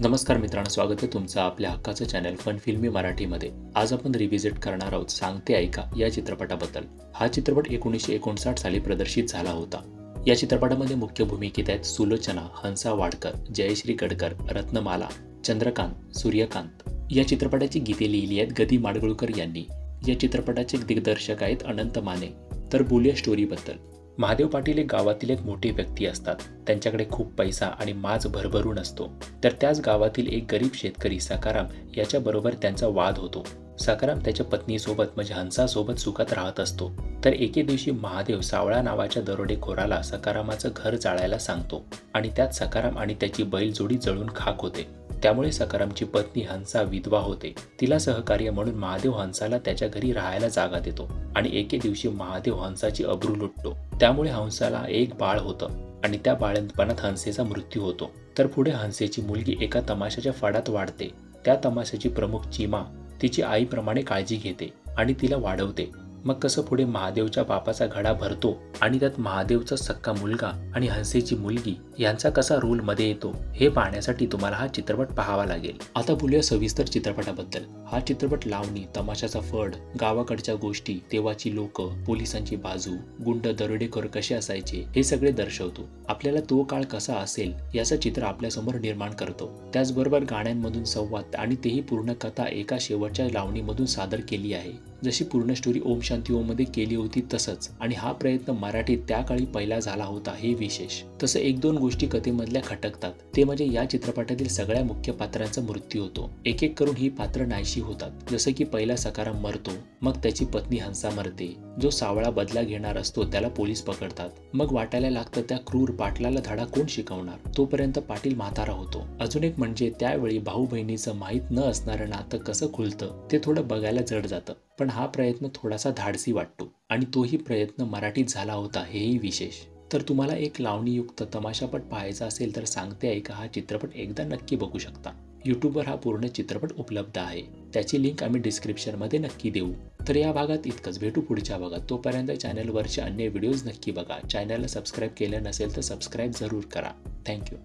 नमस्कार मित्रांनो, स्वागत आहे तुमचं आपल्या हक्काचं चॅनल फन फिल्मी मराठीमध्ये। आज आपण रिव्हिजिट करणार आहोत सांगते ऐका या चित्रपटाबद्दल। हा चित्रपट 1959 साली प्रदर्शित झाला होता। या चित्रपटामध्ये मुख्य भूमिकेत आहेत सुलोचना, हंसा वाडकर, जयश्री गडकर, रत्नमाला, चंद्रकांत, सूर्यकांत। या चित्रपटाची गीते लिहिली आहेत गदी माडगुळकर यांनी। या चित्रपटाचे दिग्दर्शक आहेत अनंत माने। तर बोलूया स्टोरीबद्दल। महादेव पाटील एक गावातील एक मोठी व्यक्ती असतात। त्यांच्याकडे खूप पैसा आणि माज भरभरून असतो। तर त्याच गावातील एक गरीब शेतकरी सकाराम याच्या बरोबर त्यांचा वाद होतो। सकाराम त्याच्या पत्नीसोबत म्हणजे हंसासोबत सुखात राहत असतो। तर एके दिवशी महादेव सावळा नावाच्या दरोडेखोराला सकारामाचं घर जाळायला सांगतो आणि त्यात सकाराम आणि त्याची बैलजोडी जळून खाक होते। त्यामुळे सकारामची पत्नी हंसा विधवा होते। तिला सहकार्य म्हणून महादेव हंसाला त्याच्या घरी राहायला जागा देतो आणि एके दिवशी महादेव हंसाची अब्रू लुटतो। त्यामुळे हंसाला एक बाळ होतं आणि त्या बाळंतपणात हंसेचा मृत्यू होतो। तर पुढे हंसेची मुलगी एका तमाशाच्या फडात वाढते। त्या तमाशाची प्रमुख चीमा तिची आईप्रमाणे काळजी घेते आणि तिला वाढवते। मग कसं पुढे महादेवच्या बापाचा घडा भरतो आणि त्यात महादेवचा सक्का मुलगा आणि हंसेची मुलगी यांचा कसा रोल मध्ये येतो हे पाहण्यासाठी तुम्हाला हा चित्रपट पाहावा लागेल। आता बोलूया सविस्तर चित्रपटाबद्दल। हा चित्रपट लावणी, तमाशाचा फड, गावाकडच्या गोष्टी, तेव्हाची लोक, पोलिसांची बाजू, गुंड दरोडेखोर कसे असायचे हे सगळे दर्शवतो। आपल्याला तो काळ कसा असेल याचं चित्र आपल्यासमोर निर्माण करतो। त्याचबरोबर गाण्यांमधून संवाद आणि तेही पूर्ण कथा एका शेवटच्या लावणीमधून सादर केली आहे। जशी पूर्ण स्टोरी ओम शांती ओम मध्ये केली होती तसंच, आणि हा प्रयत्न मराठीत त्या काळी पहिला झाला होता हे विशेष। तसं एक दोन गोष्टी कथेमधल्या खटकतात, ते म्हणजे या चित्रपटातील सगळ्या मुख्य पात्रांचा मृत्यू होतो। एक एक करून ही पात्र नाहीशी होतात। जसं की पहिला सकाराम मरतो, मग त्याची पत्नी हंसा मरते। जो सावळा बदला घेणार असतो त्याला पोलीस पकडतात। मग वाटायला लागतं त्या क्रूर पाटलाला धडा कोण शिकवणार। तोपर्यंत पाटील म्हातारा होतो। अजून एक म्हणजे त्यावेळी भाऊ बहिणीचं माहीत न असणारं नातं कसं खुलतं ते थोडं बघायला जड जातं। पण हा प्रयत्न थोडासा धाडसी वाटतो आणि तोही प्रयत्न मराठीत झाला होता हेही विशेष। तर तुम्हाला एक लावणीयुक्त तमाशापट पाहायचा असेल तर सांगते ऐका हा चित्रपट एकदा नक्की बघू शकता। यूट्यूबवर हा पूर्ण चित्रपट उपलब्ध आहे। त्याची लिंक आम्ही डिस्क्रिप्शन मध्ये नक्की देऊ। तर या भागात इतकंच, भेटू पुढच्या भागात। तोपर्यंत चॅनलवरचे अन्य व्हिडिओज नक्की बघा। चॅनलला सबस्क्राईब केलं नसेल तर सबस्क्राईब जरूर करा। थँक्यू।